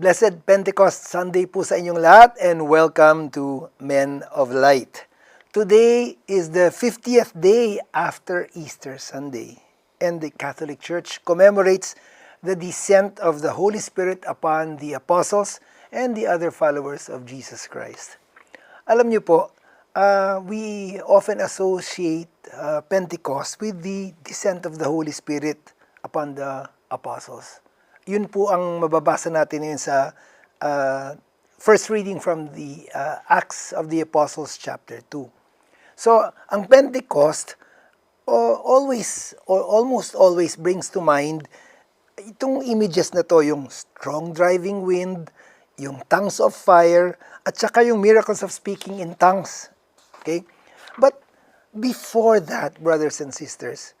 Blessed Pentecost Sunday po sa inyong lahat and welcome to Men of Light. Today is the 50th day after Easter Sunday, and the Catholic Church commemorates the descent of the Holy Spirit upon the apostles and the other followers of Jesus Christ. Alam niyo po, we often associate Pentecost with the descent of the Holy Spirit upon the apostles. Yun po ang mababasa natin ngayon sa first reading from the Acts of the Apostles chapter 2. So, ang Pentecost almost always brings to mind itong images na to, yung strong driving wind, yung tongues of fire, at saka yung miracles of speaking in tongues. Okay? But before that, brothers and sisters,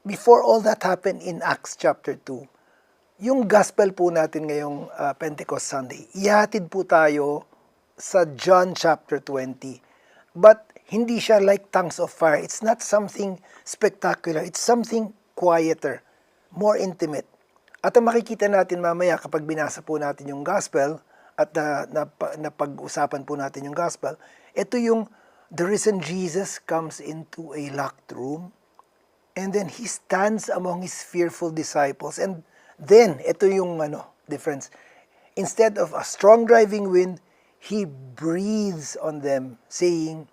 before all that happened in Acts chapter 2, yung gospel po natin ngayong Pentecost Sunday, ihatid po tayo sa John chapter 20. But hindi siya like tongues of fire. It's not something spectacular. It's something quieter, more intimate. At ang makikita natin mamaya kapag binasa po natin yung gospel at napag-usapan po natin yung gospel, ito yung the risen Jesus comes into a locked room and then he stands among his fearful disciples, and then, ito yung difference. Instead of a strong driving wind, he breathes on them, saying,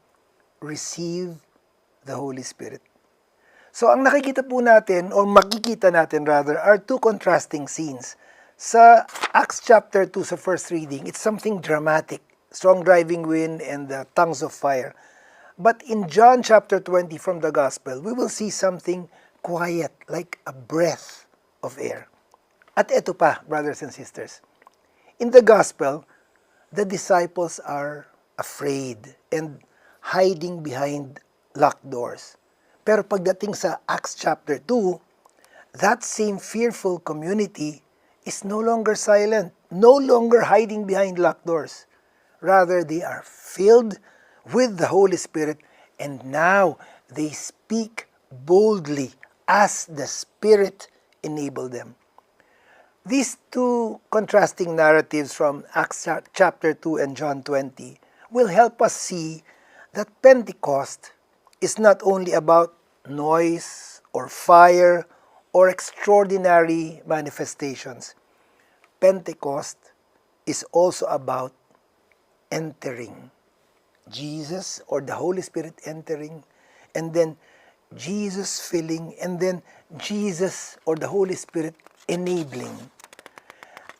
"Receive the Holy Spirit." So, ang nakikita po natin, or makikita natin rather, are two contrasting scenes. Sa Acts chapter 2, sa first reading, it's something dramatic. Strong driving wind and the tongues of fire. But in John chapter 20 from the Gospel, we will see something quiet, like a breath of air. At eto pa, brothers and sisters, in the gospel, the disciples are afraid and hiding behind locked doors. Pero pagdating sa Acts chapter 2, that same fearful community is no longer silent, no longer hiding behind locked doors. Rather, they are filled with the Holy Spirit, and now they speak boldly as the Spirit enabled them. These two contrasting narratives from Acts chapter 2 and John 20 will help us see that Pentecost is not only about noise or fire or extraordinary manifestations. Pentecost is also about entering. Jesus or the Holy Spirit entering, and then Jesus filling, and then Jesus or the Holy Spirit enabling.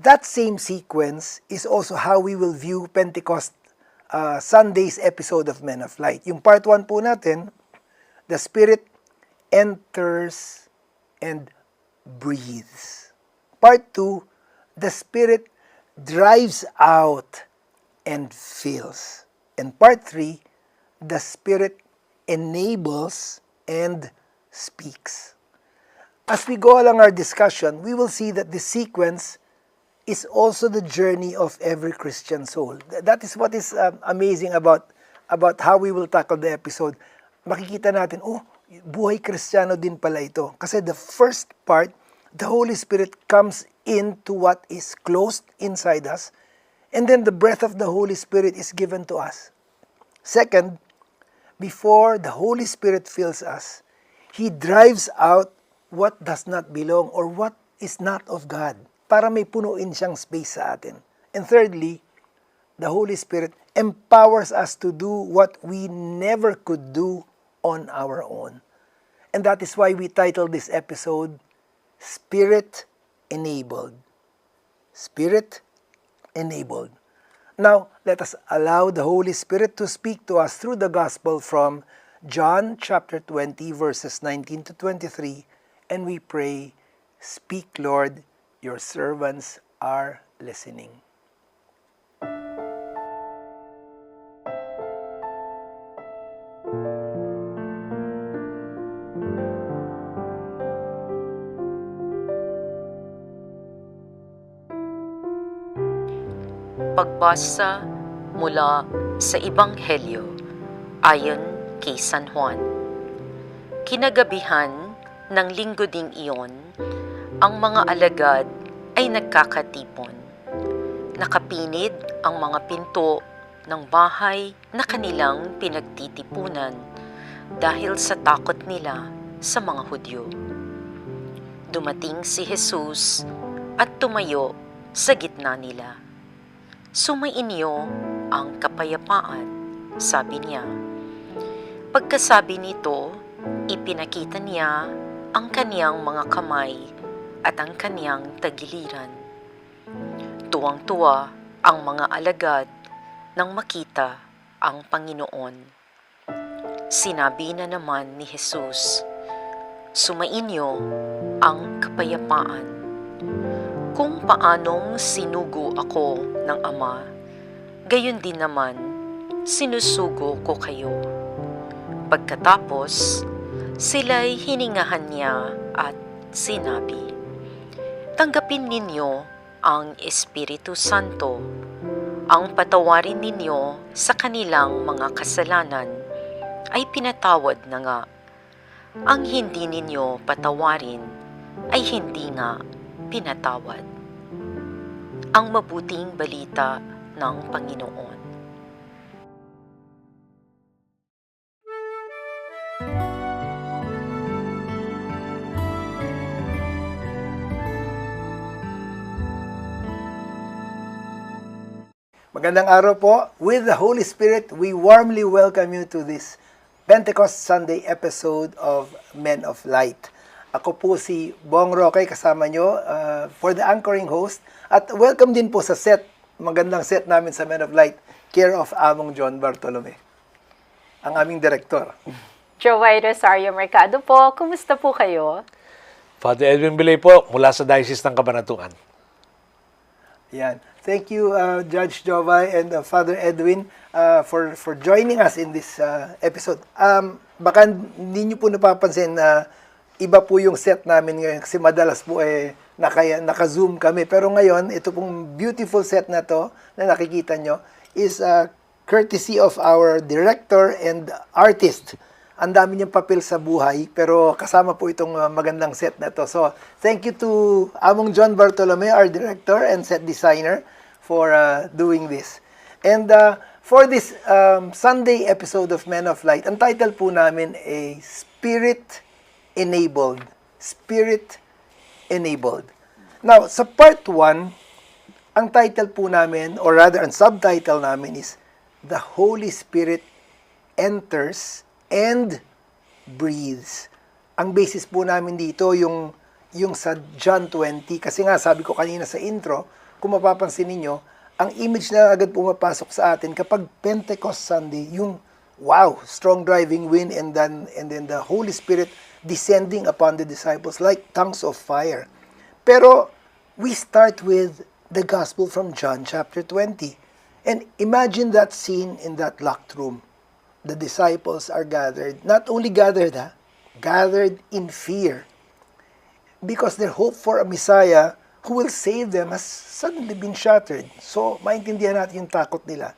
That same sequence is also how we will view Pentecost Sunday's episode of Men of Light. Yung part 1 po natin, the Spirit enters and breathes. Part 2, the Spirit drives out and fills. And part 3, the Spirit enables and speaks. As we go along our discussion, we will see that the sequence is also the journey of every Christian soul. That is what is amazing about how we will tackle the episode. Makikita natin, buhay Kristiyano din pala ito. Kasi the first part, the Holy Spirit comes into what is closed inside us, and then the breath of the Holy Spirit is given to us. Second, before the Holy Spirit fills us, He drives out what does not belong or what is not of God, para may punuin siyang space sa atin. And thirdly, the Holy Spirit empowers us to do what we never could do on our own. And that is why we titled this episode, Spirit Enabled. Spirit Enabled. Now, let us allow the Holy Spirit to speak to us through the Gospel from John chapter 20, verses 19 to 23, and we pray, "Speak, Lord, your servants are listening." Pagbasa mula sa Ebanghelyo ayon kay San Juan. Kinagabihan ng linggo ding iyon, ang mga alagad ay nagkakatipon. Nakapinid ang mga pinto ng bahay na kanilang pinagtitipunan dahil sa takot nila sa mga Hudyo. Dumating si Jesus at tumayo sa gitna nila. "Sumainyo ang kapayapaan," sabi niya. Pagkasabi nito, ipinakita niya ang kaniyang mga kamay at ang kaniyang tagiliran. Tuwang-tuwa ang mga alagad nang makita ang Panginoon. Sinabi na naman ni Jesus, "Sumainyo ang kapayapaan. Kung paanong sinugo ako ng Ama, gayon din naman sinusugo ko kayo." Pagkatapos, sila'y hiningahan niya at sinabi, "Tanggapin ninyo ang Espiritu Santo. Ang patawarin ninyo sa kanilang mga kasalanan ay pinatawad na nga. Ang hindi ninyo patawarin ay hindi nga pinatawad." Ang mabuting balita ng Panginoon. Magandang araw po. With the Holy Spirit, we warmly welcome you to this Pentecost Sunday episode of Men of Light. Ako po si Bong Roque, kasama nyo for the anchoring host. At welcome din po sa set, magandang set namin sa Men of Light, care of Among John Bartolome, ang aming direktor. Joey Rosario Mercado po. Kumusta po kayo? Father Edwin Bilay po, mula sa Diocese ng Cabanatuan. Yan. Thank you, Judge Jovay and Father Edwin, for joining us in this episode. Baka hindi nyo po napapansin na iba po yung set namin ngayon kasi madalas po naka-zoom kami. Pero ngayon, ito pong beautiful set na to na nakikita nyo is courtesy of our director and artist. Ang dami niyang papel sa buhay, pero kasama po itong magandang set na to. So, thank you to Among John Bartolome, our director and set designer, for doing this. And for this Sunday episode of Men of Light, ang title po namin ay Spirit-Enabled. Spirit-Enabled. Now, sa part 1, ang title po namin, or rather, ang subtitle namin is The Holy Spirit Enters and breathes. Ang basis po namin dito yung sa John 20, kasi nga sabi ko kanina sa intro, kung mapapansin ninyo, ang image na agad pumapasok sa atin kapag Pentecost Sunday, yung wow, strong driving wind and then the Holy Spirit descending upon the disciples like tongues of fire. Pero we start with the gospel from John chapter 20. And imagine that scene in that locked room. The disciples are gathered, not only gathered, gathered in fear, because their hope for a Messiah who will save them has suddenly been shattered. So, maintindihan natin yung takot nila.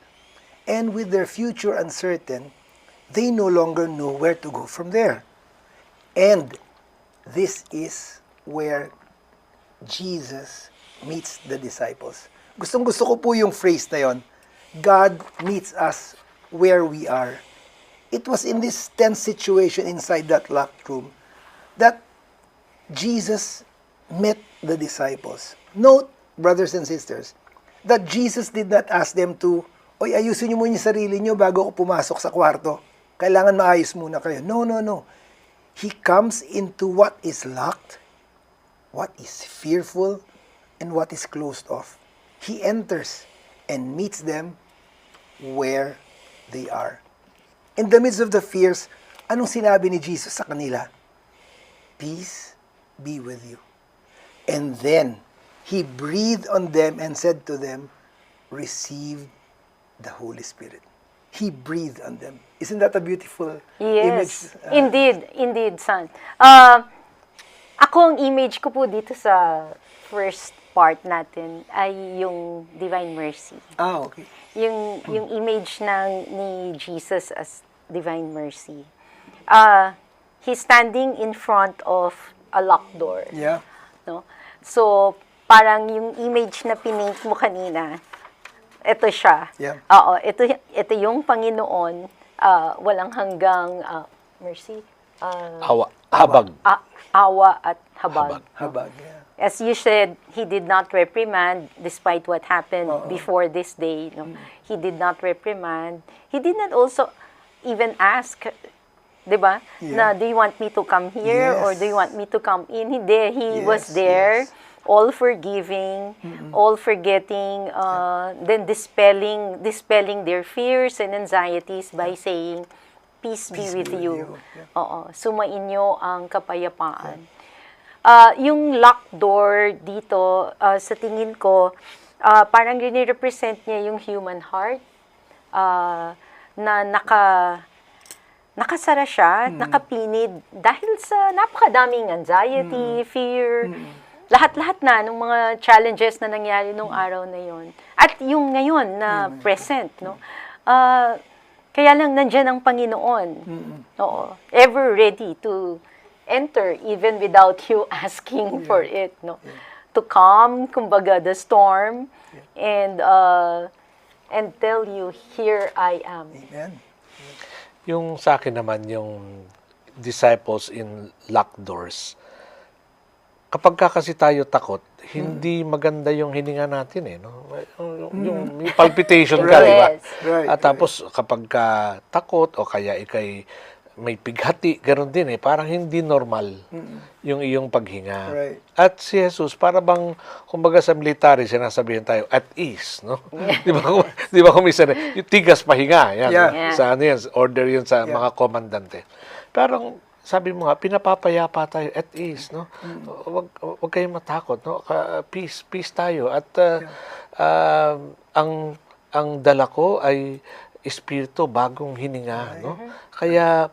And with their future uncertain, they no longer know where to go from there. And this is where Jesus meets the disciples. Gustong-gusto ko po yung phrase na yon. God meets us where we are. It was in this tense situation inside that locked room that Jesus met the disciples. Note, brothers and sisters, that Jesus did not ask them to, "Oy, ayusin niyo muna yung sarili niyo bago ako pumasok sa kwarto. Kailangan maayos muna kayo." No, no, no. He comes into what is locked, what is fearful, and what is closed off. He enters and meets them where they are. In the midst of the fears, anong sinabi ni Jesus sa kanila? "Peace be with you." And then, He breathed on them and said to them, "Receive the Holy Spirit." He breathed on them. Isn't that a beautiful image? Yes, indeed, son. Ako, ang image ko po dito sa first part natin ay yung Divine Mercy. Okay. Yung image ni Jesus as Divine Mercy. He's standing in front of a locked door. Yeah. No? So, parang yung image na pinake mo kanina, ito siya. Yeah. Oo, ito yung Panginoon, walang hanggang, mercy, Habag. awa at habag. Habag, yeah. As you said, he did not reprimand despite what happened before this day. No? He did not reprimand. He did not also even ask, di ba? Na, do you want me to come here or Yes. do you want me to come in? He was Yes, there, yes. all forgiving, all forgetting, then dispelling their fears and anxieties by saying, peace be with you. Yeah. Oo, sumainyo ang kapayapaan. Yung locked door dito, sa tingin ko, parang rini-represent niya yung human heart na nakasara siya, nakapinid dahil sa napakadaming anxiety, fear, lahat-lahat na ng mga challenges na nangyari nung araw na yon. At yung ngayon na present, no? Kaya lang nandyan ang Panginoon. Oo, ever ready to enter even without you asking for it, no? To calm, kumbaga, the storm and tell you, here I am. Amen. Yung sa akin naman, yung disciples in locked doors. Kapag ka kasi tayo takot, hindi maganda yung hininga natin eh. No? Yung palpitation ka, di ba? Yes. Right, At tapos kapag ka takot o kaya ikay may pighati, ganoon din eh. Parang hindi normal yung iyong paghinga. Right. At si Jesus, para bang, kumbaga sa military, sinasabihin tayo, at ease, no? Di ba kung minsan, yung tigas pahinga, yan. Yeah. Yeah. Sa ano yan, order yun sa Yeah. mga komandante. Parang, sabi mo nga, pinapapayapa tayo at ease, no? Wag kayong matakot, no? Peace tayo. At ang dala ko ay espiritu, bagong hininga, no? Kaya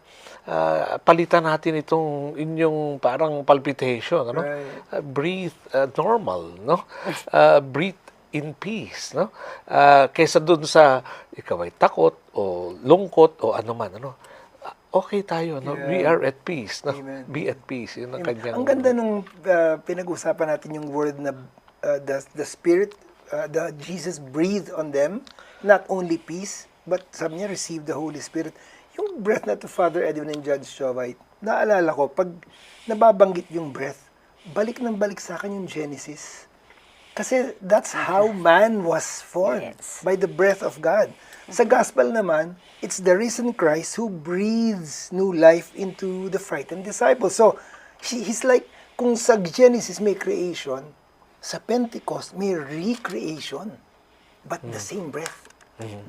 palitan natin itong inyong parang palpitation, ano? Right. Breathe normal, no? Breathe in peace, no? Kaysa dun sa ikaw ay takot o lungkot o ano man, ano? Okay tayo, no? Yeah. We are at peace, no? Amen. Be at peace. Yun ang kanyang... Ang ganda nung pinag-usapan natin yung word na the Spirit, the Jesus breathed on them, not only peace, but sabi niya, receive the Holy Spirit. Yung breath na to Father Edwin and Judge Jovite, naalala ko, pag nababanggit yung breath, balik ng balik sa akin yung Genesis. Kasi that's how man was formed, Yes. by the breath of God. Sa gospel naman, it's the risen Christ who breathes new life into the frightened disciples. So, he's like, kung sa Genesis may creation, sa Pentecost may recreation, but the same breath,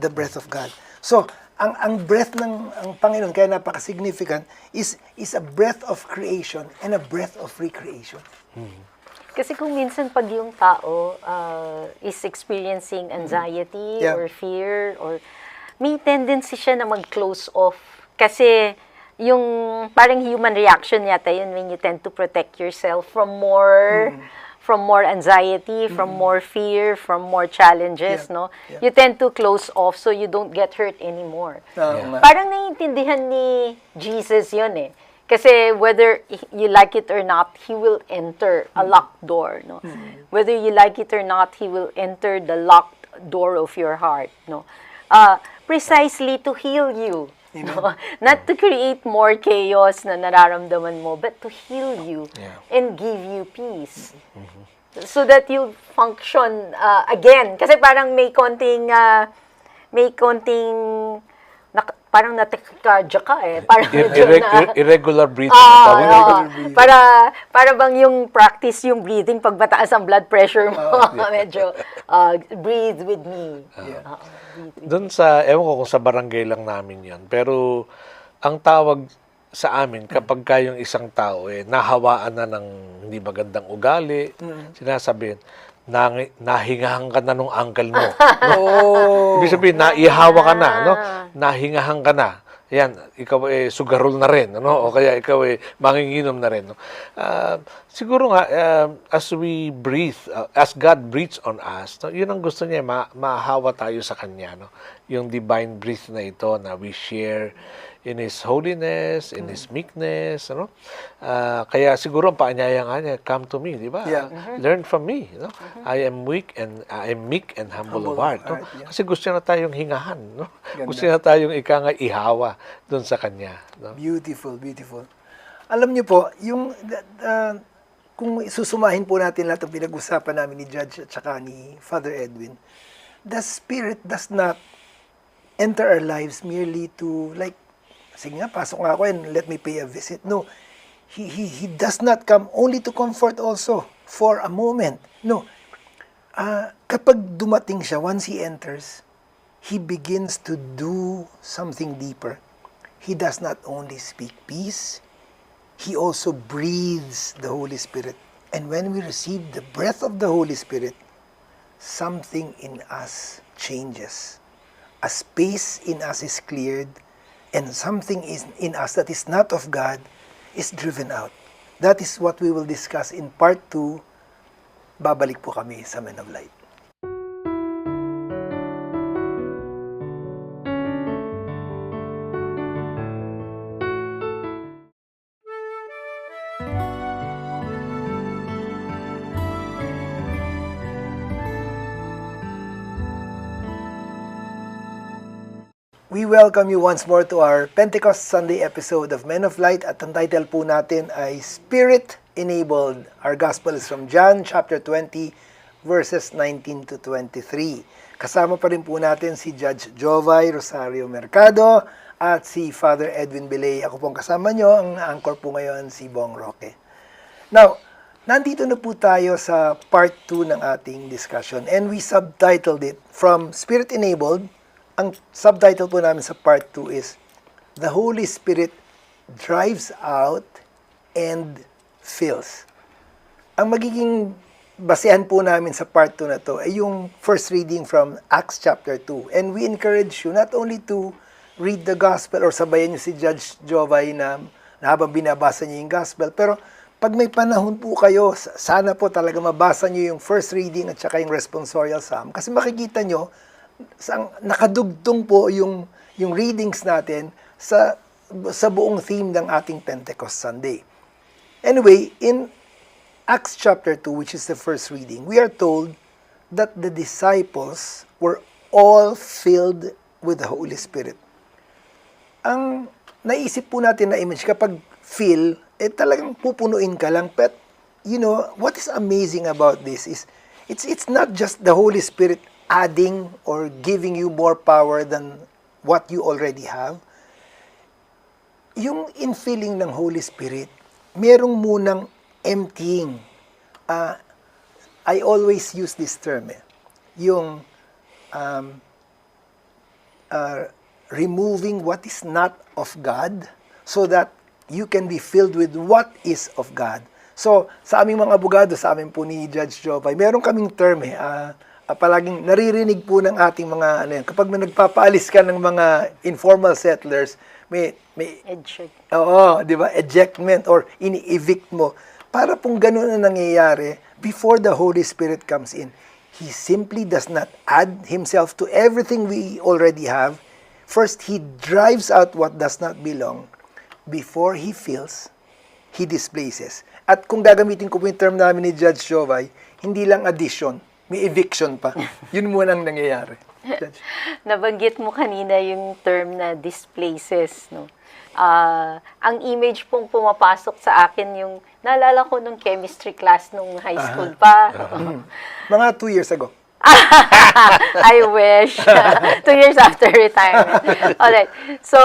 the breath of God. So, ang breath ng ang Panginoon, kaya napaka-significant, is a breath of creation and a breath of recreation. Kasi kung minsan pag yung tao is experiencing anxiety Yeah. or fear, or may tendency siya na mag-close off. Kasi yung parang human reaction yata yun when you tend to protect yourself from more anxiety, from more fear, from more challenges, Yeah. no? Yeah. You tend to close off so you don't get hurt anymore. Nga. Parang naiintindihan ni Jesus yun eh. Kasi whether you like it or not, He will enter a locked door, no? Whether you like it or not, He will enter the locked door of your heart, no? Precisely to heal you, no? Not to create more chaos na nararamdaman mo, but to heal you and give you peace. So that you function again. Kasi parang may konting parang natikadya ka eh. Parang medyo na, irregular breathing. oo. breathing. Para bang yung practice yung breathing pag mataas ang blood pressure mo. Medyo breathe with me. Oo, breathe with Doon sa, ewan ko kung sa barangay lang namin yan, pero ang tawag sa amin, kapag kayong isang tao, nahawaan na ng hindi magandang ugali, sinasabihin, nahingahan ka na nung uncle mo. Oh. Ibig sabihin, naihawa ka na, no? Nahingahan ka na. Yan, ikaw sugarol na rin, ano? O kaya ikaw manginginom na rin. No? Siguro nga, as we breathe, as God breathes on us, no? Yun ang gusto niya, mahawa tayo sa Kanya. No? Yung divine breath na ito na we share in His holiness, in His meekness, ano? Kaya siguro ang paanyaya nga niya, come to me, di ba? Yeah. Learn from me, no? I am meek and humble of heart, no? yeah. Kasi gusto niya na tayong hingahan, no? Ganda. Gusto niya na tayong ihawa doon sa kanya, no? Beautiful, beautiful. Alam niyo po, kung susumahin po natin lahat ng pinag-usapan namin ni Judge at saka ni Father Edwin, the Spirit does not enter our lives merely to, like, sige nga, pasok nga ako and let me pay a visit. No, He does not come only to comfort also for a moment. No, kapag dumating siya, once He enters, He begins to do something deeper. He does not only speak peace, He also breathes the Holy Spirit. And when we receive the breath of the Holy Spirit, something in us changes. A space in us is cleared, and something in us that is not of God is driven out. That is what we will discuss in part 2. Babalik po kami sa Men of Light. We welcome you once more to our Pentecost Sunday episode of Men of Light at ang title po natin ay Spirit Enabled. Our gospel is from John chapter 20 verses 19 to 23. Kasama pa rin po natin si Judge Jovay Rosario Mercado at si Father Edwin Belay. Ako pong kasama nyo, ang anchor po ngayon si Bong Roque. Now, nandito na po tayo sa part 2 ng ating discussion and we subtitled it from Spirit Enabled. Ang subtitle po namin sa part 2 is The Holy Spirit Drives Out and Fills. Ang magiging basehan po namin sa part 2 na to ay yung first reading from Acts chapter 2. And we encourage you not only to read the gospel or sabayan niyo si Judge Jovay na habang binabasa niyo yung gospel, pero pag may panahon po kayo, sana po talaga mabasa niyo yung first reading at saka yung responsorial psalm. Kasi makikita niyo, nakadugtong po yung readings natin sa buong theme ng ating Pentecost Sunday. Anyway, in Acts chapter 2, which is the first reading, we are told that the disciples were all filled with the Holy Spirit. Ang naisip po natin na image, kapag fill, talagang pupunuin ka lang. But, you know, what is amazing about this is, it's not just the Holy Spirit adding or giving you more power than what you already have. Yung infilling ng Holy Spirit, merong munang emptying. I always use this term, yung removing what is not of God so that you can be filled with what is of God. So, sa aming mga abogado, sa amin po ni Judge Jovay, meron kaming term palaging naririnig po ng ating mga kapag may nagpapaalis ka ng mga informal settlers, may di ba, ejectment or ini-evict mo. Para pong ganun ang nangyayari before the Holy Spirit comes in. He simply does not add himself to everything we already have. First, he drives out what does not belong. Before he fills, he displaces. At kung gagamitin ko po yung term namin ni Judge Jovay, hindi lang addition, may eviction pa. Yun muna ang nangyayari. Nabanggit mo kanina yung term na displaces, no? Ang image pong pumapasok sa akin yung, naalala ko nung chemistry class nung high school pa. Mga 2 years ago. I wish. 2 years after retirement. Alright. So,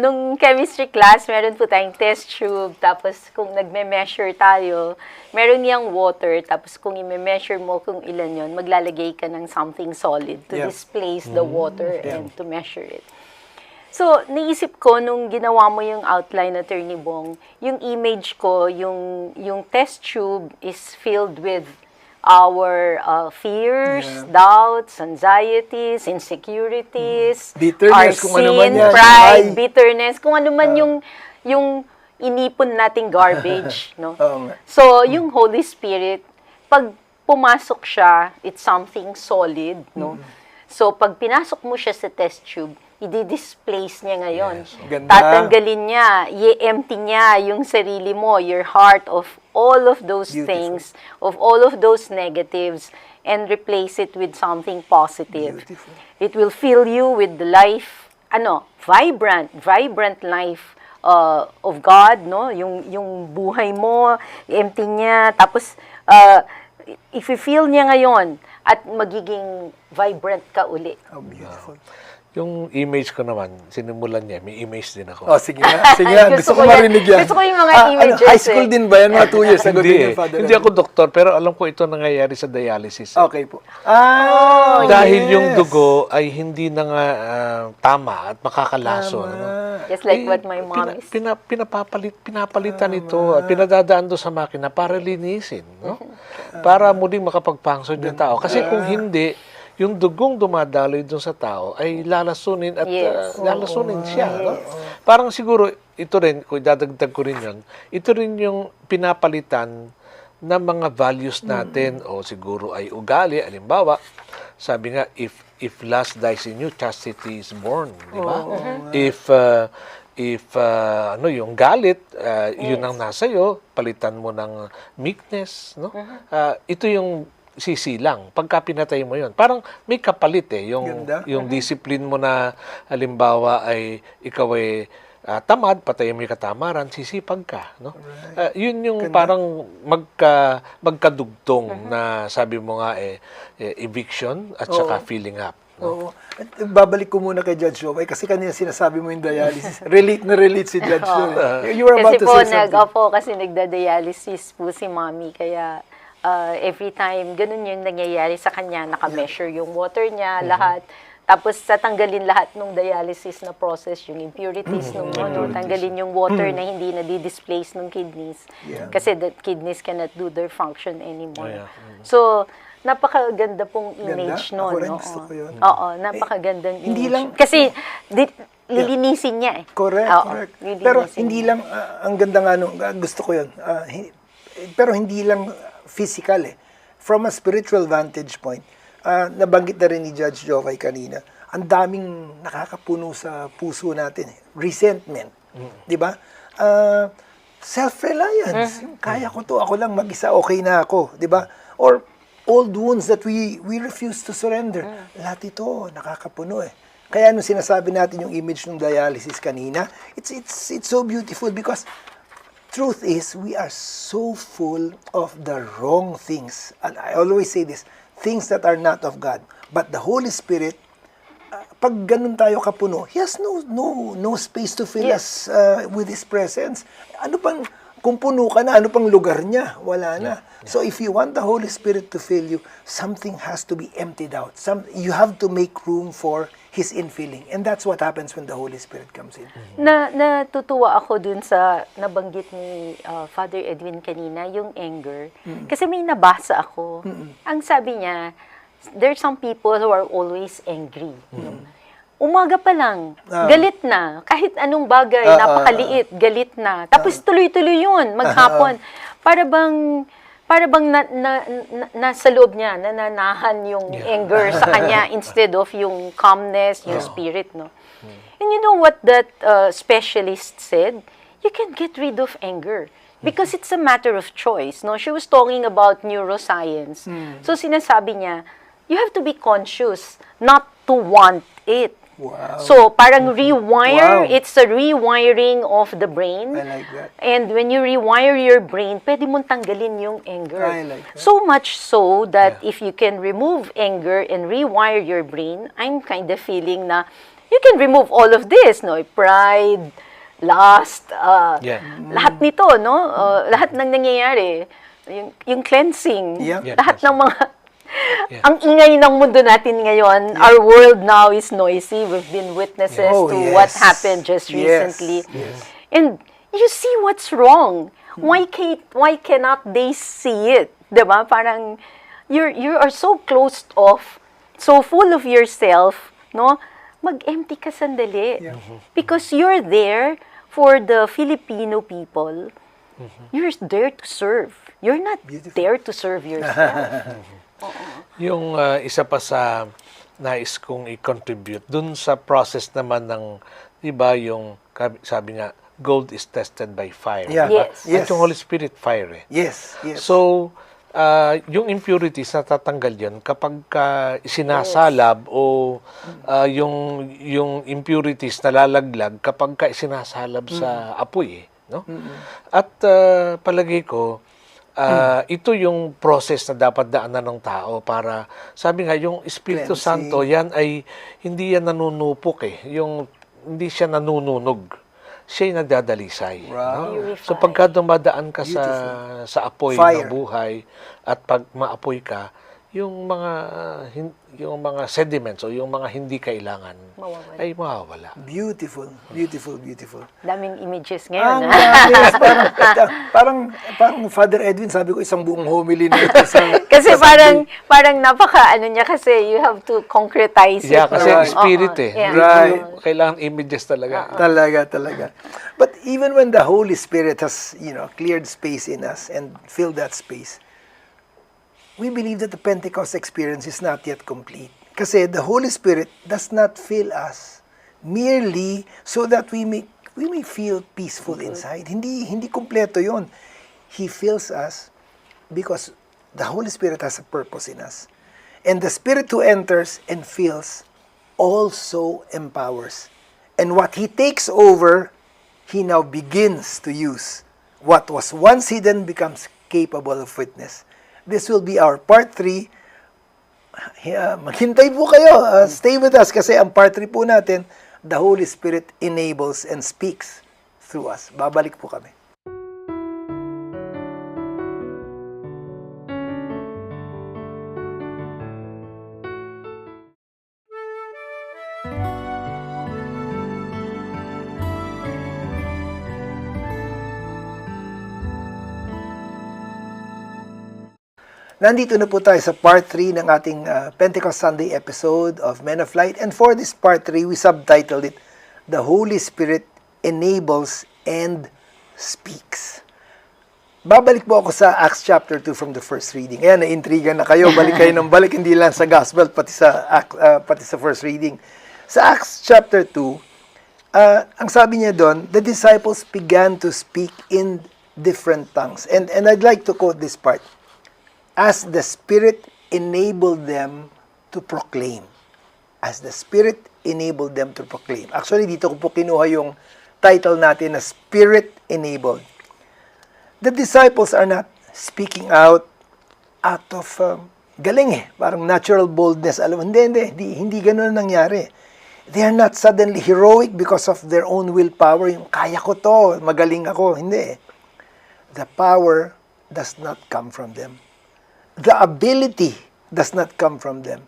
nung chemistry class, meron po tayong test tube. Tapos, kung nagme-measure tayo, meron niyang water. Tapos, kung i-measure mo kung ilan yon, maglalagay ka ng something solid to displace the water and to measure it. So, naisip ko, nung ginawa mo yung outline, Attorney Bong, yung image ko, yung test tube is filled with our fears, doubts, anxieties, insecurities, bitterness, our kung ano man sin, yan, pride, bitterness, kung ano man yung inipon nating garbage, no? So, yung Holy Spirit, pag pumasok siya, it's something solid, no? So, pag pinasok mo siya sa test tube, i-displace niya ngayon. Ganda. Tatanggalin niya, i-empty niya yung sarili mo, your heart, of all of those Beautiful. things, of all of those negatives, and replace it with something positive. Beautiful. It will fill you with the life, vibrant life of God, no? Yung buhay mo, empty niya, tapos if you feel niya ngayon at magiging vibrant ka uli. How beautiful. Yung image ko naman, sinimulan niya, may image din ako. Oh, sige na. Sige na. Gusto ko yan. marinig yan. Gusto ko yung mga images. High school din ba yan? Mga 2 years ago Hindi din eh. yung father. Hindi ako doktor, pero alam ko ito nangyayari sa dialysis. Okay po. Ah, Dahil yes. yung dugo ay hindi na nga tama at makakalason. Ano? Just like what my mom is. Pinapalitan ito at pinadadaan doon sa makina para linisin. No? Para muling makapag-function yung tao. Kasi kung hindi, yung dugong dumadaloy doon sa tao ay lalasunin at Yes. lalasunin siya. No? Parang siguro, ito rin, kung dadagdag ko rin yun, ito rin yung pinapalitan ng mga values natin o siguro ay ugali. Halimbawa, sabi nga, if lust dies in you, chastity is born. Di ba? If yung galit, yun ang nasa iyo, palitan mo ng meekness, no? Ito yung sisilang pagka pinatay mo yun. Parang may kapalit yung Ganda. yung discipline mo na halimbawa ay ikaw ay tamad, patayin mo yung katamaran, sisipag ka, no? Yun yung parang magkadugtong na sabi mo nga eviction at saka filling up. Oo. At babalik ko muna kay Judge Joe. Kasi kanina sinasabi mo yung dialysis. Relate si Judge Joe. You were about Kasi to po, say something. kasi nagda-dialysis po si Mommy, kaya every time, ganun yung nangyayari sa kanya, naka-measure yung water niya, lahat. Tapos, tatanggalin lahat ng dialysis na process, yung impurities, tanggalin yung water na hindi na-displace ng kidneys. Yeah. Kasi the kidneys cannot do their function anymore. Yeah. So, napakaganda pong image Ganda. nun. Ako rin, no? gusto ko yun. Oo, napakagandang image. hindi lang- Kasi, lilinisin niya eh. Correct, Oo, correct. lilinisin Pero niya. hindi lang, ang ganda nga nung, gusto ko yun. Pero hindi lang physical eh. From a spiritual vantage point, nabanggit na rin ni Judge Jovay kanina, ang daming nakakapuno sa puso natin eh. Resentment. Di ba? Self-reliance. Yung kaya ko to, ako lang mag-isa, okay na ako. Di ba? Or old wounds that we refuse to surrender. Lahat ito, nakakapuno eh. Kaya nung sinasabi natin yung image ng dialysis kanina, it's so beautiful because truth is, we are so full of the wrong things. And I always say this, things that are not of God. But the Holy Spirit, pag ganun tayo kapuno, He has no space to fill us with His presence. Ano pang, kung puno ka na, ano pang lugar niya? Wala na. So if you want the Holy Spirit to fill you, something has to be emptied out. You have to make room for His infilling. And that's what happens when the Holy Spirit comes in. Natutuwa ako dun sa nabanggit ni Father Edwin kanina, yung anger. Kasi may nabasa ako. Ang sabi niya, there's some people who are always angry. Umaga pa lang, galit na. Kahit anong bagay, napakaliit, galit na. Tapos tuloy-tuloy yun, maghapon. Para bang nasa loob niya, nananahan yung anger sa kanya instead of yung calmness, yung spirit, no? And you know what that specialist said? You can get rid of anger because it's a matter of choice, no? She was talking about neuroscience. So sinasabi niya, you have to be conscious not to want it. Wow. So, parang rewire, Wow. it's a rewiring of the brain. I like that. And when you rewire your brain, pwede mong tanggalin yung anger. I like that. So much so that if you can remove anger and rewire your brain, I'm kind of feeling na you can remove all of this, no? Pride, lust, lahat nito, no? Lahat ng nangyayari, yung cleansing, Yeah. lahat ng mga ang ingay ng mundo natin ngayon, our world now is noisy. We've been witnesses Oh, to yes. what happened just Yes, recently. yes. And you see what's wrong. Why cannot they see it? 'Di ba? Parang you are so closed off, so full of yourself, no? Mag-empty ka sandali. Because you're there for the Filipino people. You're there to serve. You're not Beautiful. there to serve yourself. Yung isa pa sa nais kong i-contribute dun sa process naman ng, di ba, yung sabi nga, gold is tested by fire. Yeah. Diba? Yes. Yes. At yung Holy Spirit fire eh. Yes, yes. So, yung impurities natatanggal yan kapag isinasalab o yung impurities nalalaglag kapag isinasalab sa apoy. No? At palagay ko, ito yung process na dapat daanan ng tao para, sabi nga, yung Espiritu Cleansing. Santo, yan ay, hindi yan nanunupok eh. Hindi siya nanununog. Siya'y nagdadalisay. Wow. No? So pagka dumadaan ka sa apoy Fire. ng buhay at pag maapoy ka, yung mga sediments o yung mga hindi kailangan Mawawala. ay mawawala. Beautiful, beautiful, beautiful. Daming images Ang ngayon. dami, parang Father Edwin, sabi ko isang buong homily na ito sa Kasi parang napaka ano niya kasi you have to concretize Yeah, it. kasi Right. spirit eh. Yeah. Right. Kailangan images talaga. Talaga. But even when the Holy Spirit has, cleared space in us and filled that space, we believe that the Pentecost experience is not yet complete. Kasi the Holy Spirit does not fill us merely so that we may feel peaceful inside. Hindi kompleto 'yon. He fills us because the Holy Spirit has a purpose in us. And the Spirit who enters and fills also empowers. And what He takes over, He now begins to use. What was once hidden becomes capable of witness. This will be our part 3. Maghintay po kayo. Stay with us kasi ang part 3 po natin, the Holy Spirit enables and speaks through us. Babalik po kami. Nandito na po tayo sa part 3 ng ating Pentecost Sunday episode of Men of Light. And for this part 3, we subtitled it, The Holy Spirit Enables and Speaks. Babalik po ako sa Acts chapter 2 from the first reading. Ayan, na-intriga na kayo. Balik kayo ng balik, hindi lang sa Gospel, pati sa first reading. Sa Acts chapter 2, ang sabi niya doon, the disciples began to speak in different tongues. And I'd like to quote this part. As the Spirit enabled them to proclaim. As the Spirit enabled them to proclaim. Actually, dito ko po kinuha yung title natin na Spirit-enabled. The disciples are not speaking out of galing eh. Parang natural boldness. Alam mo, hindi ganun nangyari. They are not suddenly heroic because of their own willpower. Yung kaya ko to, magaling ako. Hindi. The power does not come from them. The ability does not come from them.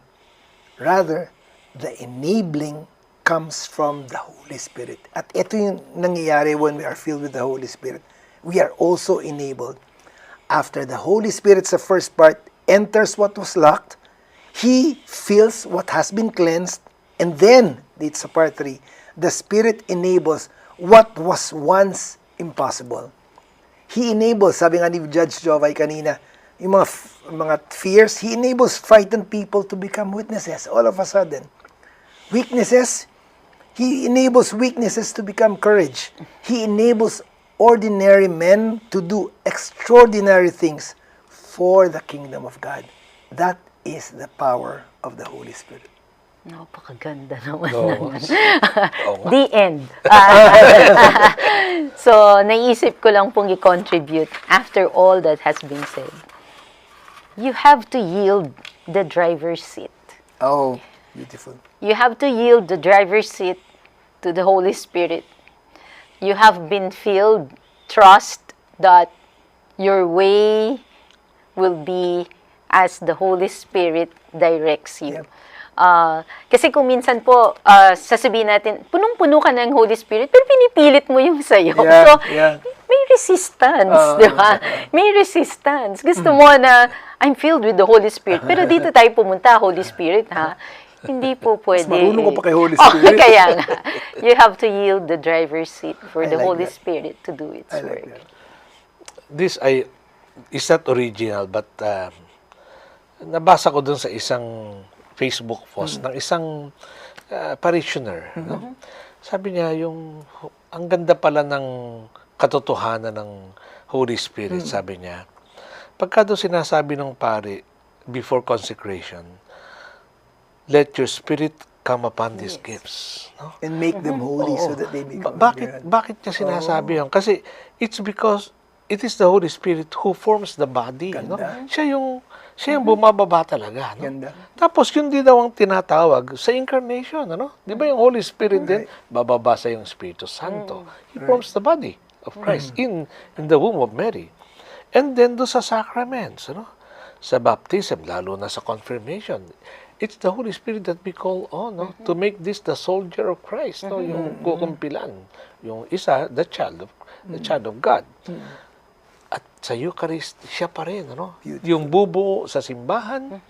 Rather, the enabling comes from the Holy Spirit. At ito yung nangyayari when we are filled with the Holy Spirit. We are also enabled. After the Holy Spirit sa first part enters what was locked, He fills what has been cleansed, and then, dito sa part 3, the Spirit enables what was once impossible. He enables, sabi nga ni Judge Jovay kanina, yung mga fears, He enables frightened people to become witnesses all of a sudden. Weaknesses, He enables weaknesses to become courage. He enables ordinary men to do extraordinary things for the kingdom of God. That is the power of the Holy Spirit. Napakaganda naman. Oo. The end. So, naisip ko lang pong i-contribute after all that has been said. You have to yield the driver's seat. Oh, beautiful. You have to yield the driver's seat to the Holy Spirit. You have been filled, trust that your way will be as the Holy Spirit directs you. Yep. Kasi kung minsan po, sasabihin natin, punong-puno ka ng Holy Spirit, pero pinipilit mo yung sayo. Yeah, So, yeah. may resistance, di ba? May resistance. Gusto mo na, I'm filled with the Holy Spirit, pero dito tayo pumunta, Holy Spirit, ha? Hindi po pwede. marunong ka pa kay Holy Oh, Spirit. kaya nga. You have to yield the driver's seat for I the like Holy that. Spirit to do its I like work. that. This is not original, but nabasa ko dun sa isang Facebook post ng isang parishioner. No? Sabi niya, ang ganda pala ng katotohanan ng Holy Spirit, sabi niya. Pagka doon sinasabi ng pari, before consecration, let your spirit come upon these gifts. No? And make them holy so that they become Bakit niya sinasabi yun? Kasi it's because it is the Holy Spirit who forms the body. No? Siya yung bumababa talaga. No? Ganda. Tapos yun din daw ang tinatawag sa incarnation. Ano? Di ba yung Holy Spirit din, bababa sa yung Espiritu Santo. He forms the body of Christ in the womb of Mary. And then do sa sacraments, ano? Sa baptism, lalo na sa confirmation. It's the Holy Spirit that we call on, no? To make this the soldier of Christ, no? Yung kukumpilan. Yung isa, the child of God. At sa Eucharist, siya pa rin, ano? Yung bubuo sa simbahan,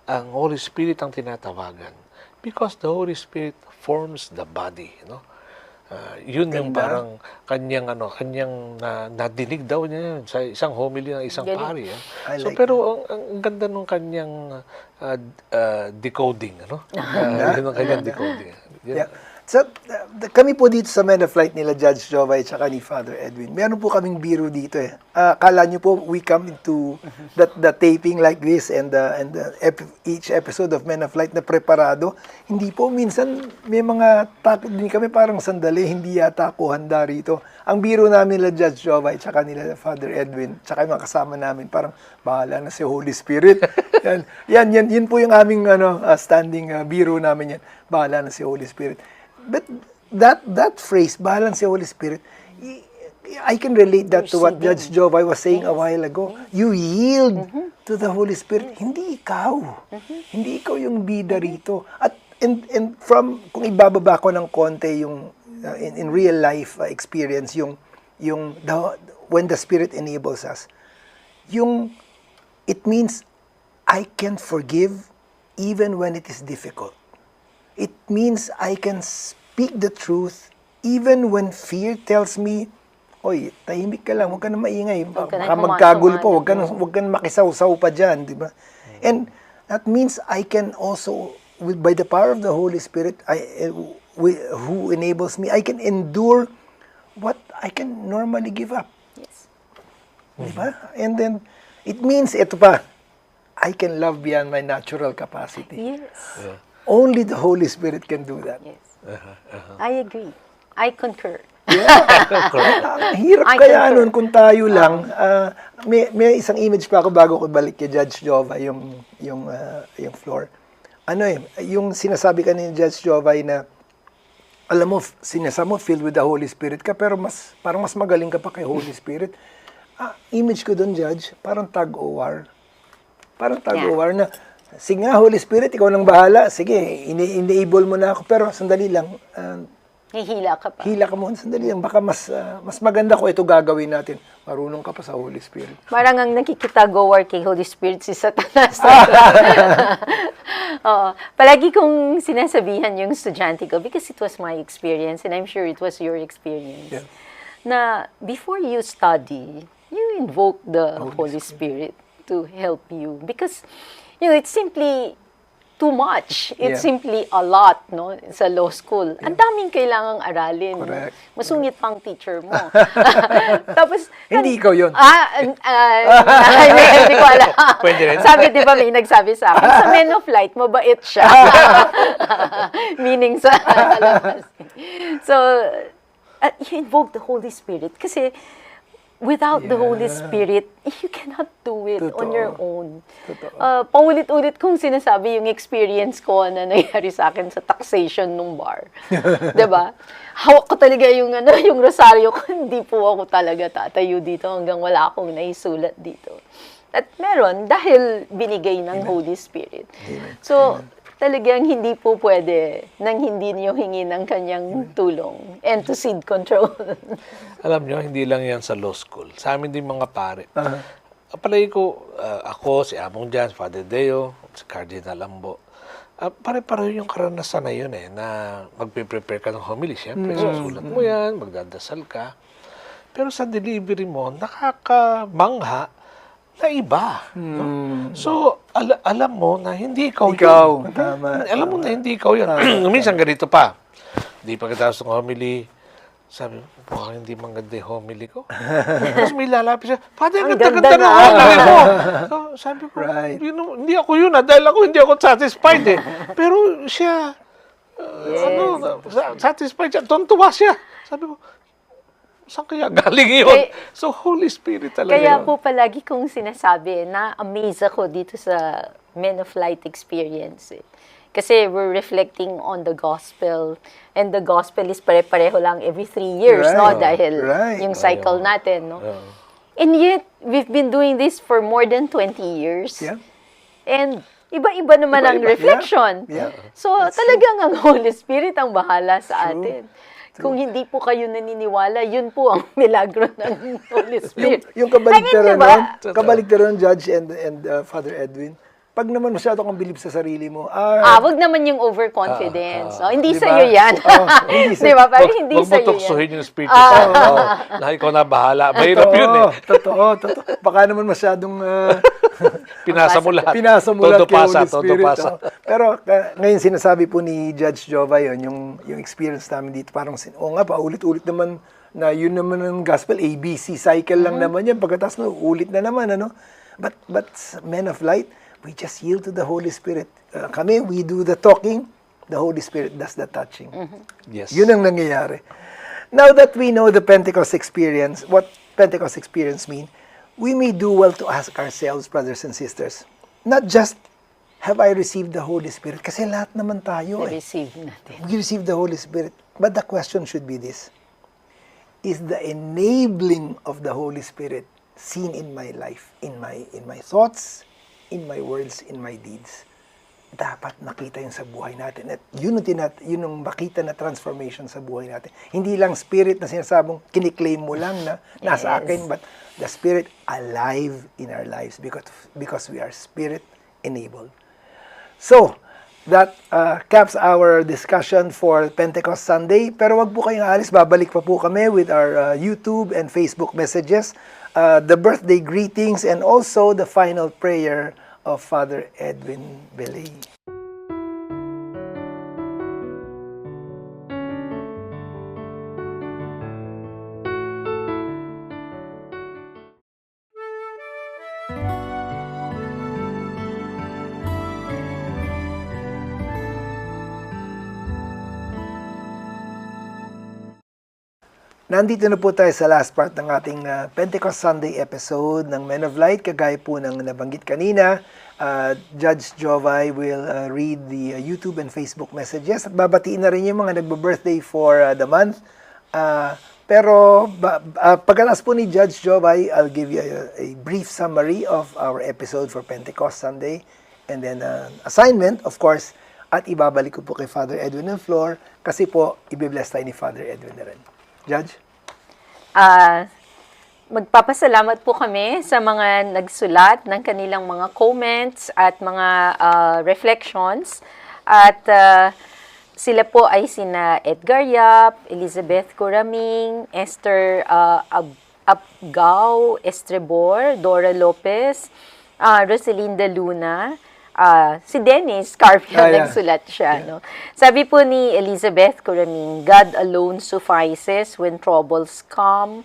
ang Holy Spirit ang tinatawagan. Because the Holy Spirit forms the body, no? Yun yung parang kanyang nadinig daw niya yun sa isang homily ng isang pari. So pero ang ganda nung kanyang decoding, ano? Yun ang kanyang decoding. Yeah. So, kami po dito sa Men of Light nila Judge Jovay at saka ni Father Edwin. Meron po kaming biro dito eh. Akala nyo po we come into the taping like this and each episode of Men of Light na preparado. Hindi po. Minsan may mga takot din kami parang sandali. Hindi yata ako handa rito. Ang biro namin nila Judge Jovay at saka nila Father Edwin at saka yung mga kasama namin parang bahala na si Holy Spirit. Yan po yung aming standing biro namin yan. Bahala na si Holy Spirit. But that phrase, bahala si Holy Spirit, I can relate that to what Judge Jovay was saying a while ago. You yield to the Holy Spirit. Hindi ikaw. Hindi ikaw yung bida rito. At and from, kung ibababa ko ng konti yung in real life experience, when the Spirit enables us, it means I can forgive even when it is difficult. It means I can speak the truth even when fear tells me, oy, tahimik ka lang, huwag ka na maingay, baka magkagulo pa, huwag ka na makisaw-saw pa dyan, di ba? And that means I can also, by the power of the Holy Spirit, who enables me, I can endure what I can normally give up. Yes. Di ba? And then, it means, ito pa, I can love beyond my natural capacity. Yes. Yeah. Only the Holy Spirit can do that. Yes. I agree. I concur. Ang hirap kaya nun kung tayo lang. May isang image pa ako bago ko balik kay Judge Jovay, yung floor. Yung sinasabi ka ni Judge Jovay na, alam mo, sinasabi mo, filled with the Holy Spirit ka, pero parang mas magaling ka pa kay Holy Spirit. Image ko doon, Judge, parang tag-o-war. Parang tag-o-war na, sige nga, Holy Spirit, ikaw nang bahala. Sige, enable mo na ako. Pero sandali lang. Hihila ka pa. Hila ka muna, sandali lang. Baka mas maganda ko ito gagawin natin. Marunong ka pa sa Holy Spirit. Parang ang nakikita-go-war kay Holy Spirit si Satanas. Oo. Palagi kong sinasabihan yung estudyante ko because it was my experience and I'm sure it was your experience. Yeah. Na before you study, you invoke the Holy Spirit to help you because it's simply too much. It's simply a lot, no? Sa law school. Ang daming kailangang aralin. Correct. Masungit pang teacher mo. Tapos, Hindi ikaw yun. Hindi ko alam. Pwede rin. Sabi, di ba, may nagsabi sa akin, sa Men of Light, mabait siya. Meaning sa labas. So, you invoke the Holy Spirit. Kasi, without the Holy Spirit, you cannot do it on your own. Paulit-ulit kong sinasabi yung experience ko na nangyari sa akin sa taxation nung bar. Diba? Hawak ko talaga yung rosaryo ko. Hindi po ako talaga tatayo dito hanggang wala akong naisulat dito. At meron, dahil binigay ng Holy Spirit. So, talagang hindi po pwede nang hindi niyo hingi ng kanyang tulong and to seed control. Alam nyo, hindi lang yan sa law school. Sa amin din mga pare. Palagi ko, ako, si Among Jan, si Father Deo, si Cardinal Ambo, pare-pareho yung karanasan na yun na magpe-prepare ka ng homily. Siyempre, susulat mo yan, magdadasal ka. Pero sa delivery mo, nakakamangha na iba. No? So, alam mo na hindi ikaw Ikaw, yun. tama. Alam mo na hindi ikaw yun. Minsan ganito pa. Di pagkatapos ng homily, sabi ko, mukhang hindi maganda yung homily ko. Tapos may lalapit siya, Father, ang ganda ganda ng na." homily mo. So, sabi ko, Right. hindi ako yun, dahil hindi ako satisfied eh. Pero siya, satisfied siya, tuntua siya. Sabi ko, saan kaya galing yun? Kaya- So, Holy Spirit talaga Kaya yun. po palagi kong sinasabi na amaze ako dito sa Men of Light experience. Kasi we're reflecting on the gospel, and the gospel is pare-pareho lang every 3 years, no? Right. Dahil Right. yung cycle natin, no? And yet, we've been doing this for more than 20 years. Yeah. And iba-iba naman ang Iba-iba. reflection. Yeah. So, talagang ang Holy Spirit ang bahala sa atin. Kung hindi po kayo naniniwala, yun po ang milagro ng Holy Spirit. Yung kabaligtaran I mean, diba? nun, kabaligtaran nun, Judge and Father Edwin, pag naman masyado kang bilib sa sarili mo, Wag naman yung overconfidence. Hindi Di ba? sa'yo yan. Hindi Di ba? Parang hindi Huwag mo sa'yo yan. tuksohin yung Espiritu Santo. Na ikaw na bahala. Mahirap yun eh. Totoo. Baka naman masyadong Pinasa mo lahat. pinasa mo lahat Todo kay pasa, Holy todo Spirit. pasa. Pero ngayon sinasabi po ni Judge Jova yung experience namin dito, parang, nga, paulit-ulit naman na yun naman ang gospel, ABC cycle lang naman yan. Pagkatapos no, ulit na naman, ano? But Men of Light, we just yield to the Holy Spirit. Kami, we do the talking, the Holy Spirit does the touching. Yes. Yun ang nangyayari. Now that we know the Pentecost experience, what Pentecost experience mean, we may do well to ask ourselves, brothers and sisters, not just, have I received the Holy Spirit? Kasi lahat naman tayo eh. Receive natin. We receive the Holy Spirit. But the question should be this: is the enabling of the Holy Spirit seen in my life, in my thoughts, in my words, in my deeds? Dapat nakita yun sa buhay natin. At yun ang makita na transformation sa buhay natin. Hindi lang spirit na sinasabong kiniklaim mo lang na nasa akin, but the Spirit alive in our lives because we are Spirit-enabled. So, that caps our discussion for Pentecost Sunday. Pero wag po kayong aalis, babalik pa po kami with our YouTube and Facebook messages, the birthday greetings, and also the final prayer of Father Edwin Belay. Nandito na po tayo sa last part ng ating Pentecost Sunday episode ng Men of Light. Kagaya po ng nabanggit kanina, Judge Jovay will read the YouTube and Facebook messages at babatiin na rin yung mga nagbe-birthday for the month. Pero pagkatapos po ni Judge Jovay, I'll give you a brief summary of our episode for Pentecost Sunday, and then assignment, of course, at ibabalik ko po kay Father Edwin ng floor kasi po i-bless tayo ni Father Edwin na rin. Judge? Magpapasalamat po kami sa mga nagsulat ng kanilang mga comments at mga reflections. At sila po ay sina Edgar Yap, Elizabeth Coraming, Esther Abgao Estrebor, Dora Lopez, Rosalinda Luna, si Dennis Carpio, nagsulat siya. No? Sabi po ni Elizabeth Coraming, God alone suffices when troubles come.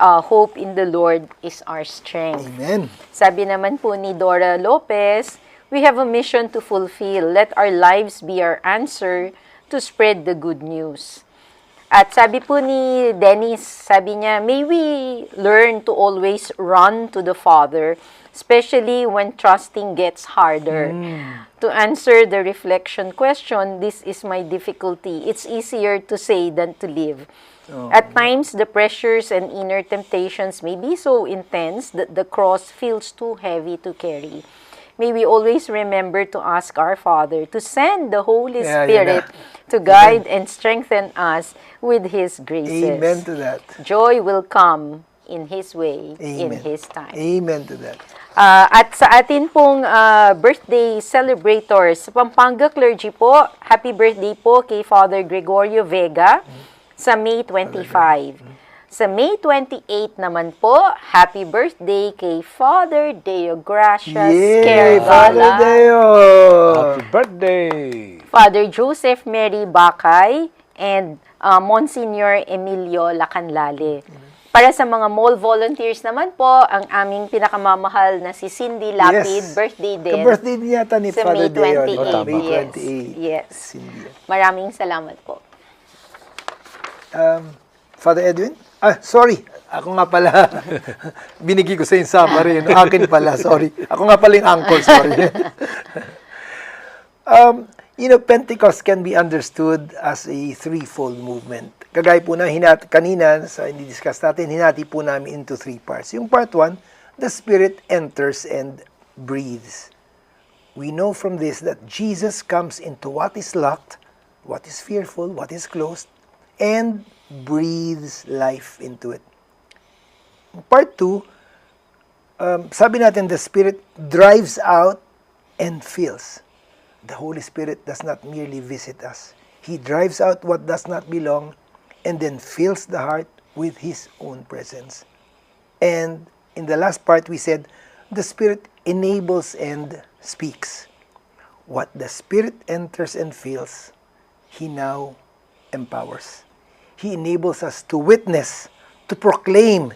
Hope in the Lord is our strength. Amen. Sabi naman po ni Dora Lopez, we have a mission to fulfill. Let our lives be our answer to spread the good news. At sabi po ni Dennis, sabi niya, may we learn to always run to the Father, especially when trusting gets harder. To answer the reflection question, this is my difficulty. It's easier to say than to live. At times, the pressures and inner temptations may be so intense that the cross feels too heavy to carry. May we always remember to ask our Father to send the Holy Spirit to guide and strengthen us with His graces. Amen to that. Joy will come in His way, in Amen. His time. Amen to that. At sa atin pong birthday celebrators, sa Pampanga Clergy po, happy birthday po kay Father Gregorio Vega sa May 25. Sa May 28 naman po, happy birthday kay Father Deo Gracias Yay! Father Kergala, Deo! Happy birthday! Father Joseph Mary Bacay, and Monsignor Emilio Lacanlale. Para sa mga mall volunteers naman po, ang aming pinakamamahal na si Cindy Lapid, birthday din. Ka-birthday din yata ni Sa Father May Deo. 28. di ba? May Yes. 28. Yes. Cindy. Maraming salamat po. Father Edwin? Sorry. Ako nga pala. Binigay ko sa yung summary. Akin pala, sorry. Ako nga pala yung uncle, sorry. Pentecost can be understood as a threefold movement. Kagaya po na kanina, sa discuss natin, hinati po namin into three parts. Yung part one, the Spirit enters and breathes. We know from this that Jesus comes into what is locked, what is fearful, what is closed, and breathes life into it. Part 2, sabi natin the Spirit drives out and fills. The Holy Spirit does not merely visit us. He drives out what does not belong and then fills the heart with His own presence. And in the last part, we said, the Spirit enables and speaks. What the Spirit enters and fills, He now empowers. He enables us to witness, to proclaim,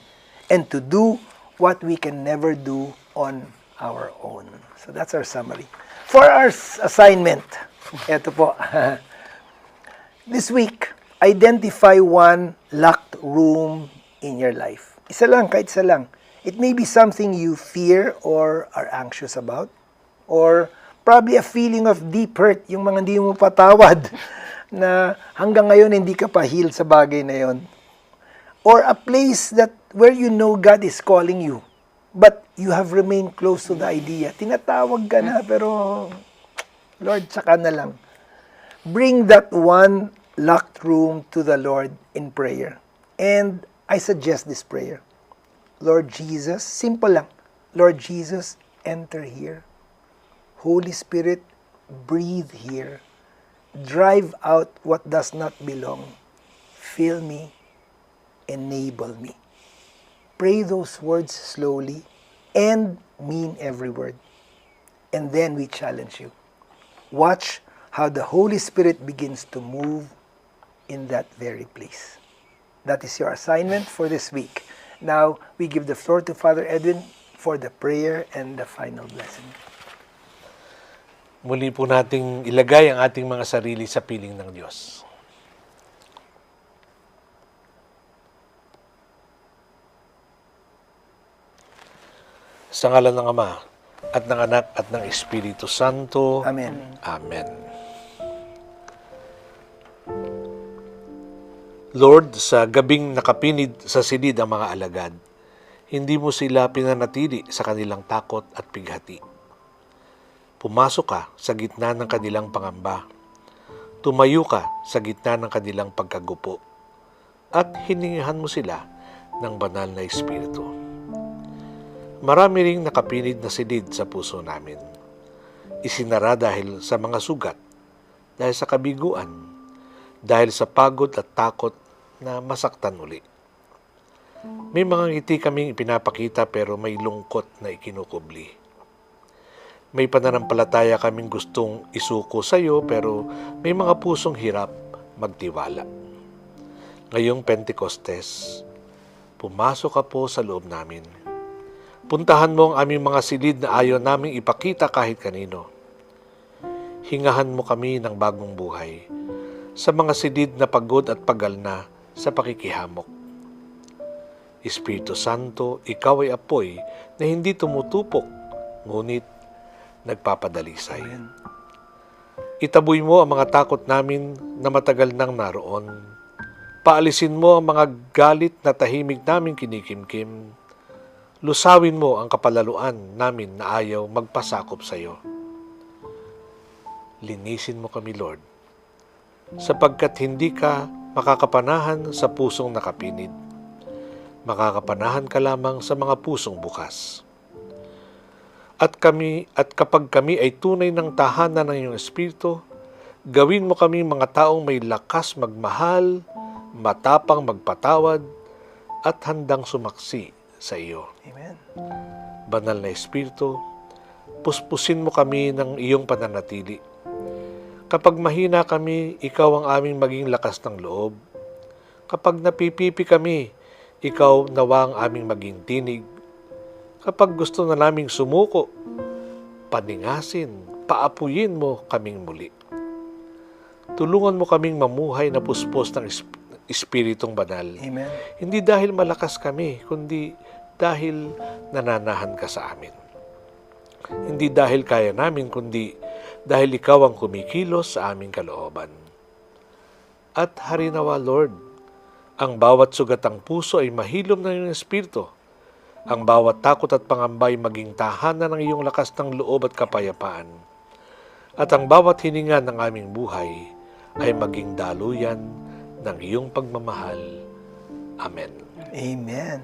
and to do what we can never do on our own. So that's our summary. For our assignment, eto po. This week, identify one locked room in your life. Isa lang, kahit isa lang. It may be something you fear or are anxious about, or probably a feeling of deep hurt, yung mga hindi mo patawad, na hanggang ngayon hindi ka pa healed sa bagay na yon. Or a place that where you know God is calling you, but you have remained close to the idea. Tinatawag ka na, pero Lord, tsaka na lang. Bring that one locked room to the Lord in prayer. And I suggest this prayer. Lord Jesus, simple lang. Lord Jesus, enter here. Holy Spirit, breathe here. Drive out what does not belong. Fill me. Enable me. Pray those words slowly and mean every word. And then we challenge you. Watch how the Holy Spirit begins to move in that very place. That is your assignment for this week. Now, we give the floor to Father Edwin for the prayer and the final blessing. Muli po nating ilagay ang ating mga sarili sa piling ng Diyos. Sa ngalan ng Ama, at ng Anak, at ng Espiritu Santo. Amen. Amen. Lord, sa gabing nakapinid sa silid ang mga alagad, hindi mo sila pinanatili sa kanilang takot at pighati. Pumasok ka sa gitna ng kanilang pangamba. Tumayo ka sa gitna ng kanilang pagkagupo. At hiningihan mo sila ng banal na Espiritu. Marami ring nakapinid na silid sa puso namin. Isinara dahil sa mga sugat, dahil sa kabiguan, dahil sa pagod at takot na masaktan uli. May mga ngiti kaming ipinapakita pero may lungkot na ikinukubli. May pananampalataya kaming gustong isuko sa iyo pero may mga pusong hirap magtiwala. Ngayong Pentecostes, pumasok ka po sa loob namin. Puntahan mo ang aming mga silid na ayaw naming ipakita kahit kanino. Hingahan mo kami ng bagong buhay sa mga silid na pagod at pagal na sa pakikihamok. Espiritu Santo, ikaw ay apoy na hindi tumutupok, ngunit nagpapadalisay. Itaboy mo ang mga takot namin na matagal nang naroon. Paalisin mo ang mga galit na tahimik naming kinikimkim. Lusawin mo ang kapalaluan namin na ayaw magpasakop sa iyo. Linisin mo kami, Lord, sapagkat hindi ka makakapanahan sa pusong nakapinid. Makakapanahan ka lamang sa mga pusong bukas. At kapag kami ay tunay ng tahanan ng iyong Espiritu, gawin mo kami mga taong may lakas magmahal, matapang magpatawad, at handang sumaksi sa iyo. Amen. Banal na Espiritu, puspusin mo kami ng iyong pananatili. Kapag mahina kami, ikaw ang aming maging lakas ng loob. Kapag napipipi kami, ikaw nawa ang aming maging tinig. Kapag gusto na naming sumuko, paningasin, paapuyin mo kaming muli. Tulungan mo kaming mamuhay na puspos ng Espiritong Banal. Amen. Hindi dahil malakas kami, kundi dahil nananahan ka sa amin. Hindi dahil kaya namin, kundi dahil ikaw ang kumikilos sa aming kalooban. At harinawa, Lord, ang bawat sugatang puso ay mahilom ng iyong Espiritu. Ang bawat takot at pangamba ay maging tahanan ng iyong lakas ng loob at kapayapaan. At ang bawat hininga ng aming buhay ay maging daluyan ng iyong pagmamahal. Amen. Amen.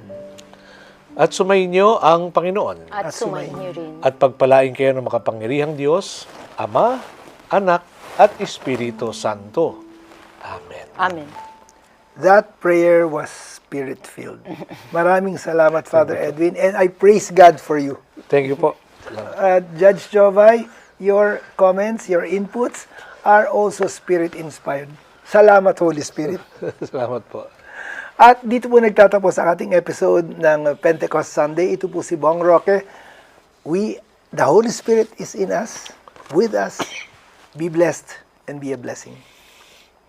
At sumainyo ang Panginoon. At At sumayin sumayin. niyo rin. At pagpalain kayo ng makapangyarihang Diyos, Ama, Anak, at Espiritu Santo. Amen. Amen. That prayer was spirit-filled. Maraming salamat, Father Edwin, and I praise God for you. Thank you po. Judge Jovay, your comments, your inputs are also spirit-inspired. Salamat, Holy Spirit. Salamat po. At dito po nagtatapos ang ating episode ng Pentecost Sunday. Ito po si Bong Roque. The Holy Spirit is in us, with us. Be blessed and be a blessing.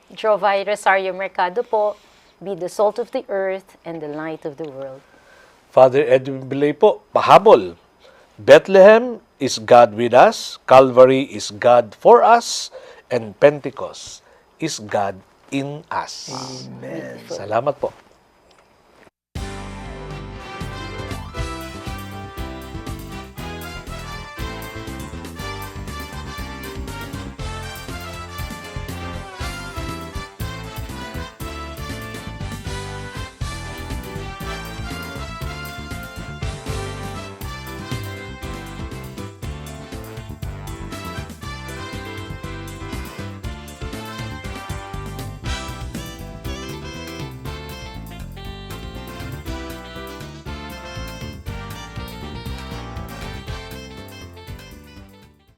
Jovay Rosario Mercado po, be the salt of the earth and the light of the world. Father Edwin Bilay po, pahabol. Bethlehem is God with us, Calvary is God for us, and Pentecost is God in us. Amen. Salamat po.